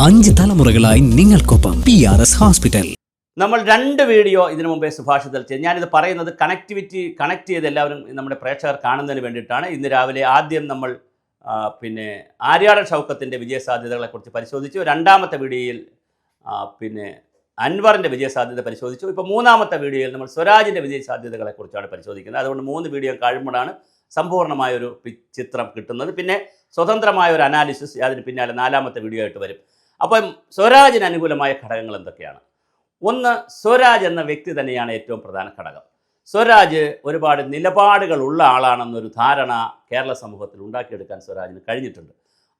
5 തലമുറകളായി നിങ്ങൾക്കൊപ്പം PRS hospital. നമ്മൾ 2 വീഡിയോ ഇതിനു മുമ്പേ സുഭാഷിതത്തിൽ ചെയ്തു. ഞാനിത് പറയുന്നത് കണക്ട് ചെയ്ത് എല്ലാവരും നമ്മുടെ പ്രേക്ഷകർ കാണുന്നതിന് വേണ്ടിയിട്ടാണ്. ഇന്ന് രാവിലെ ആദ്യം നമ്മൾ ആര്യാടൻ ഷൗക്കത്തിൻ്റെ വിജയസാധ്യതകളെക്കുറിച്ച് പരിശോധിച്ചു. രണ്ടാമത്തെ വീഡിയോയിൽ അൻവറിൻ്റെ വിജയസാധ്യത പരിശോധിച്ചു. ഇപ്പോൾ മൂന്നാമത്തെ വീഡിയോയിൽ നമ്മൾ സ്വരാജിൻ്റെ വിജയസാധ്യതകളെക്കുറിച്ചാണ് പരിശോധിക്കുന്നത്. അതുകൊണ്ട് 3 വീഡിയോ കഴിയുമ്പോഴാണ് സമ്പൂർണ്ണമായൊരു ചിത്രം കിട്ടുന്നത്. പിന്നെ സ്വതന്ത്രമായ ഒരു അനാലിസിസ് അതിന് പിന്നാലെ 4ാമത്തെ വീഡിയോ ആയിട്ട് വരും. അപ്പം സ്വരാജിന് അനുകൂലമായ ഘടകങ്ങൾ എന്തൊക്കെയാണ്? ഒന്ന്, സ്വരാജ് എന്ന വ്യക്തി തന്നെയാണ് ഏറ്റവും പ്രധാന ഘടകം. സ്വരാജ് ഒരുപാട് നിലപാടുകളുള്ള ആളാണെന്നൊരു ധാരണ കേരള സമൂഹത്തിൽ ഉണ്ടാക്കിയെടുക്കാൻ സ്വരാജിന് കഴിഞ്ഞിട്ടുണ്ട്.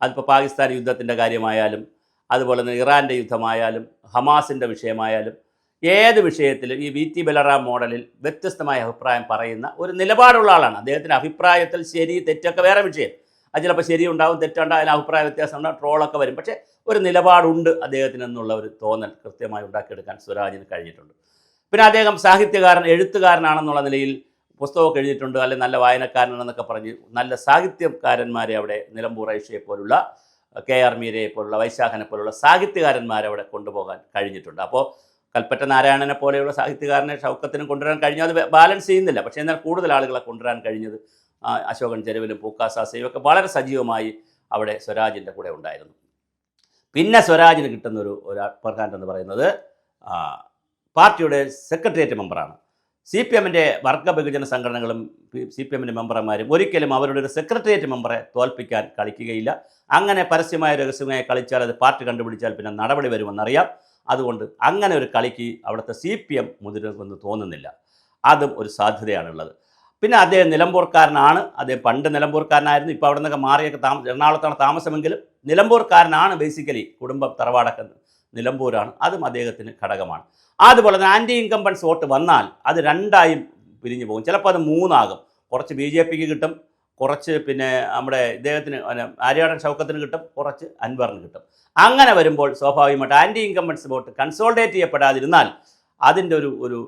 അതിപ്പോൾ പാകിസ്ഥാൻ യുദ്ധത്തിൻ്റെ കാര്യമായാലും, അതുപോലെ തന്നെ ഇറാൻ്റെ യുദ്ധമായാലും, ഹമാസിൻ്റെ വിഷയമായാലും, ഏത് വിഷയത്തിലും ഈ VT ബലറാം മോഡലിൽ വ്യത്യസ്തമായ അഭിപ്രായം പറയുന്ന ഒരു നിലപാടുള്ള ആളാണ്. അദ്ദേഹത്തിൻ്റെ അഭിപ്രായത്തിൽ ശരി തെറ്റൊക്കെ വേറെ വിഷയം. അത് ചിലപ്പോൾ ശരിയുണ്ടാവും, തെറ്റുണ്ടാവും, അതിന് അഭിപ്രായ വ്യത്യാസം ഉണ്ടാവും, ട്രോളൊക്കെ വരും. പക്ഷേ ഒരു നിലപാടുണ്ട് അദ്ദേഹത്തിന് എന്നുള്ള ഒരു തോന്നൽ കൃത്യമായി ഉണ്ടാക്കിയെടുക്കാൻ സ്വരാജിന് കഴിഞ്ഞിട്ടുണ്ട്. പിന്നെ അദ്ദേഹം എഴുത്തുകാരനാണെന്നുള്ള നിലയിൽ പുസ്തകമൊക്കെ എഴുതിയിട്ടുണ്ട്, അല്ലെങ്കിൽ നല്ല വായനക്കാരനാണെന്നൊക്കെ പറഞ്ഞ് നല്ല സാഹിത്യകാരന്മാരെ അവിടെ നിലമ്പൂർ ഐഷയെ പോലുള്ള, KR മീരയെ പോലുള്ള, വൈശാഖനെ പോലുള്ള സാഹിത്യകാരന്മാരെ അവിടെ കൊണ്ടുപോകാൻ കഴിഞ്ഞിട്ടുണ്ട്. അപ്പോൾ കൽപ്പറ്റ നാരായണനെ പോലെയുള്ള സാഹിത്യകാരനെ ഷൗക്കത്തിന് കൊണ്ടുവരാൻ കഴിഞ്ഞു. അത് ബാലൻസ് ചെയ്യുന്നില്ല. പക്ഷേ എന്നാൽ കൂടുതൽ ആളുകളെ കൊണ്ടുവരാൻ കഴിഞ്ഞത് അശോകൻ ചെരുവിലും പൂക്കാസാസയും ഒക്കെ വളരെ സജീവമായി അവിടെ സ്വരാജിൻ്റെ കൂടെ ഉണ്ടായിരുന്നു. പിന്നെ സ്വരാജിന് കിട്ടുന്ന ഒരു അപ്പർ എന്ന് പറയുന്നത് പാർട്ടിയുടെ സെക്രട്ടേറിയറ്റ് മെമ്പറാണ്. CPMൻ്റെ വർഗ വിഭജന സംഘടനകളും CPMൻ്റെ മെമ്പർമാരും ഒരിക്കലും അവരുടെ ഒരു സെക്രട്ടേറിയറ്റ് മെമ്പറെ തോൽപ്പിക്കാൻ കളിക്കുകയില്ല. അങ്ങനെ പരസ്യമായ രഹസ്യമായി കളിച്ചാൽ അത് പാർട്ടി കണ്ടുപിടിച്ചാൽ പിന്നെ നടപടി വരുമെന്നറിയാം. അതുകൊണ്ട് അങ്ങനെ ഒരു കളിക്ക് അവിടുത്തെ CPM മുതിരുമെന്ന് തോന്നുന്നില്ല. അതും ഒരു സാധ്യതയാണുള്ളത്. പിന്നെ അദ്ദേഹം നിലമ്പൂർക്കാരനാണ്. അദ്ദേഹം പണ്ട് നിലമ്പൂർക്കാരനായിരുന്നു. ഇപ്പോൾ അവിടെ നിന്നൊക്കെ മാറിയൊക്കെ എറണാകുളത്താണ് താമസമെങ്കിലും നിലമ്പൂർക്കാരനാണ്. ബേസിക്കലി കുടുംബം തറവാടൊക്കെ നിലമ്പൂരാണ്. അതും അദ്ദേഹത്തിന് ഘടകമാണ്. അതുപോലെ തന്നെ ആൻറ്റി ഇൻകംബൻസ് വോട്ട് വന്നാൽ അത് 2ആയും പിരിഞ്ഞു പോകും. ചിലപ്പോൾ അത് 3 ആകും. കുറച്ച് BJPക്ക് കിട്ടും, കുറച്ച് നമ്മുടെ ഇദ്ദേഹത്തിന് ആര്യാടൻ ഷൗക്കത്തിന് കിട്ടും, കുറച്ച് അൻവറിന് കിട്ടും. അങ്ങനെ വരുമ്പോൾ സ്വാഭാവികമായിട്ട് ആൻറ്റി ഇൻകംബൻസ് വോട്ട് കൺസോൾഡേറ്റ് ചെയ്യപ്പെടാതിരുന്നാൽ അതിൻ്റെ ഒരു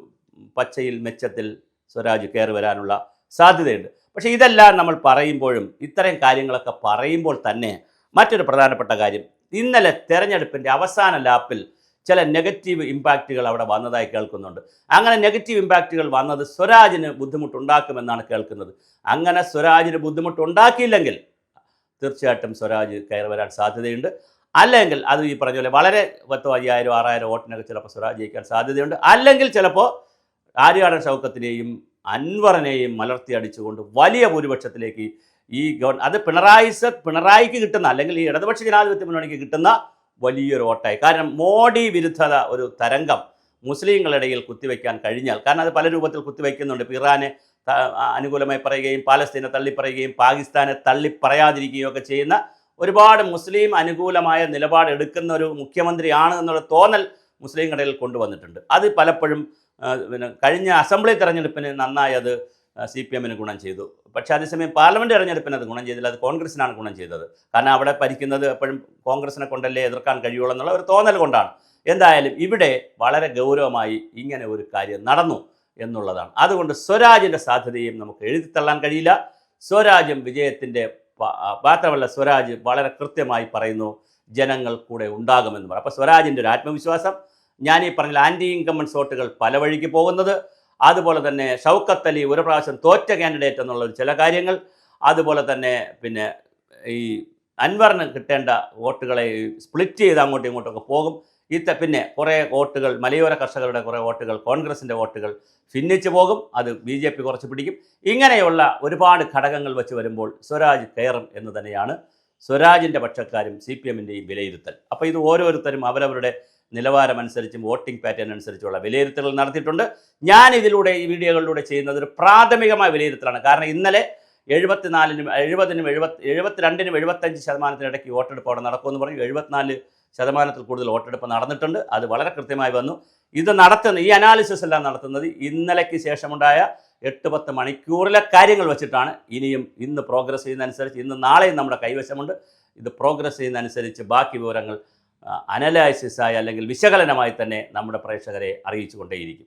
പച്ചയിൽ മെച്ചത്തിൽ സ്വരാജ് കയറി വരാനുള്ള സാധ്യതയുണ്ട്. പക്ഷേ ഇതെല്ലാം നമ്മൾ പറയുമ്പോഴും, ഇത്തരം കാര്യങ്ങളൊക്കെ പറയുമ്പോൾ തന്നെ മറ്റൊരു പ്രധാനപ്പെട്ട കാര്യം, ഇന്നലെ തെരഞ്ഞെടുപ്പിൻ്റെ അവസാന ലാപ്പിൽ ചില നെഗറ്റീവ് ഇമ്പാക്റ്റുകൾ അവിടെ വന്നതായി കേൾക്കുന്നുണ്ട്. അങ്ങനെ നെഗറ്റീവ് ഇമ്പാക്റ്റുകൾ വന്നത് സ്വരാജിന് ബുദ്ധിമുട്ടുണ്ടാക്കുമെന്നാണ് കേൾക്കുന്നത്. അങ്ങനെ സ്വരാജിന് ബുദ്ധിമുട്ടുണ്ടാക്കിയില്ലെങ്കിൽ തീർച്ചയായിട്ടും സ്വരാജ് കയറി വരാൻ സാധ്യതയുണ്ട്. അല്ലെങ്കിൽ അത് ഈ പറഞ്ഞ പോലെ വളരെ 5000 6000 വോട്ടിനൊക്കെ ചിലപ്പോൾ സ്വരാജ് ജയിക്കാൻ സാധ്യതയുണ്ട്. അല്ലെങ്കിൽ ചിലപ്പോൾ ആര്യാടൻ ഷൗക്കത്തിനെയും അൻവറിനെയും മലർത്തി അടിച്ചുകൊണ്ട് വലിയ ഭൂരിപക്ഷത്തിലേക്ക് അത് പിണറായിക്ക് കിട്ടുന്ന, അല്ലെങ്കിൽ ഈ ഇടതുപക്ഷ ജനാധിപത്യ മുന്നണിക്ക് കിട്ടുന്ന വലിയൊരു വോട്ടായി. കാരണം മോഡി വിരുദ്ധത ഒരു തരംഗം മുസ്ലിങ്ങളുടെ ഇടയിൽ കുത്തിവെക്കാൻ കഴിഞ്ഞാൽ, കാരണം അത് പല രൂപത്തിൽ കുത്തിവെക്കുന്നുണ്ട്. ഇപ്പോൾ ഇറാനെ അനുകൂലമായി പറയുകയും പാലസ്തീനെ തള്ളിപ്പറയുകയും പാകിസ്ഥാനെ തള്ളിപ്പറയാതിരിക്കുകയും ഒക്കെ ചെയ്യുന്ന ഒരുപാട് മുസ്ലിം അനുകൂലമായ നിലപാടെടുക്കുന്ന ഒരു മുഖ്യമന്ത്രിയാണ് എന്നുള്ള തോന്നൽ മുസ്ലിങ്ങളുടെ ഇടയിൽ കൊണ്ടുവന്നിട്ടുണ്ട്. അത് പലപ്പോഴും കഴിഞ്ഞ അസംബ്ലി തെരഞ്ഞെടുപ്പിന് നന്നായി അത് CPMന് ഗുണം ചെയ്തു. പക്ഷേ അതേസമയം പാർലമെൻറ്റ് തെരഞ്ഞെടുപ്പിന് അത് ഗുണം ചെയ്തില്ല. അത് കോൺഗ്രസിനാണ് ഗുണം ചെയ്തത്. കാരണം അവിടെ ഭരിക്കുന്നത് എപ്പോഴും കോൺഗ്രസിനെ കൊണ്ടല്ലേ എതിർക്കാൻ കഴിയുള്ളൂ എന്നുള്ള ഒരു തോന്നൽ കൊണ്ടാണ്. എന്തായാലും ഇവിടെ വളരെ ഗൗരവമായി ഇങ്ങനെ ഒരു കാര്യം നടന്നു എന്നുള്ളതാണ്. അതുകൊണ്ട് സ്വരാജിൻ്റെ സാധ്യതയും നമുക്ക് എഴുതിത്തള്ളാൻ കഴിയില്ല. സ്വരാജും വിജയത്തിൻ്റെ മാത്രമല്ല, സ്വരാജ് വളരെ കൃത്യമായി പറയുന്നു ജനങ്ങൾ കൂടെ ഉണ്ടാകുമെന്ന് പറയും. അപ്പോൾ സ്വരാജിൻ്റെ ഒരു ആത്മവിശ്വാസം, ഞാൻ ഈ പറഞ്ഞ ആൻറ്റി ഇൻകംബൻസ് വോട്ടുകൾ പല വഴിക്ക് പോകുന്നത്, അതുപോലെ തന്നെ ഷൗക്കത്ത് അലി ഒരു പ്രാവശ്യം തോറ്റ കാൻഡിഡേറ്റ് എന്നുള്ള ചില കാര്യങ്ങൾ, അതുപോലെ തന്നെ ഈ അൻവറിന് കിട്ടേണ്ട വോട്ടുകളെ സ്പ്ലിറ്റ് ചെയ്ത് അങ്ങോട്ടും ഇങ്ങോട്ടൊക്കെ പോകും. പിന്നെ കുറേ വോട്ടുകൾ, മലയോര കർഷകരുടെ കുറേ വോട്ടുകൾ, കോൺഗ്രസിൻ്റെ വോട്ടുകൾ ഭിന്നിച്ചു പോകും. അത് BJP കുറച്ച് പിടിക്കും. ഇങ്ങനെയുള്ള ഒരുപാട് ഘടകങ്ങൾ വെച്ച് വരുമ്പോൾ സ്വരാജ് കയറും എന്ന് തന്നെയാണ് സ്വരാജിൻ്റെ പക്ഷക്കാരും CPMൻ്റെയും വിലയിരുത്തൽ. അപ്പോൾ ഇത് ഓരോരുത്തരും അവരവരുടെ നിലവാരമനുസരിച്ചും വോട്ടിംഗ് പാറ്റേൺ അനുസരിച്ചുള്ള വിലയിരുത്തലുകൾ നടത്തിയിട്ടുണ്ട്. ഞാൻ ഇതിലൂടെ ഈ വീഡിയോകളിലൂടെ ചെയ്യുന്നത് ഒരു പ്രാഥമികമായ വിലയിരുത്തലാണ്. കാരണം ഇന്നലെ 74-നും 70-നും 72-നും 75% ഇടയ്ക്ക് വോട്ടെടുപ്പ് അവിടെ നടക്കുമെന്ന് പറഞ്ഞു. 74% കൂടുതൽ വോട്ടെടുപ്പ് നടന്നിട്ടുണ്ട്. അത് വളരെ കൃത്യമായി വന്നു. ഇത് ഈ അനാലിസിസ് എല്ലാം നടത്തുന്നത് ഇന്നലേക്ക് ശേഷമുണ്ടായ 8-10 മണിക്കൂറിലെ കാര്യങ്ങൾ വെച്ചിട്ടാണ്. ഇന്ന് പ്രോഗ്രസ് ചെയ്യുന്നതനുസരിച്ച്, ഇന്ന് നാളെയും നമ്മുടെ കൈവശമുണ്ട്. ഇത് പ്രോഗ്രസ് ചെയ്യുന്നതനുസരിച്ച് ബാക്കി വിവരങ്ങൾ അനലൈസിസായി അല്ലെങ്കിൽ വിശകലനമായി തന്നെ നമ്മുടെ പ്രേക്ഷകരെ അറിയിച്ചു കൊണ്ടേയിരിക്കും.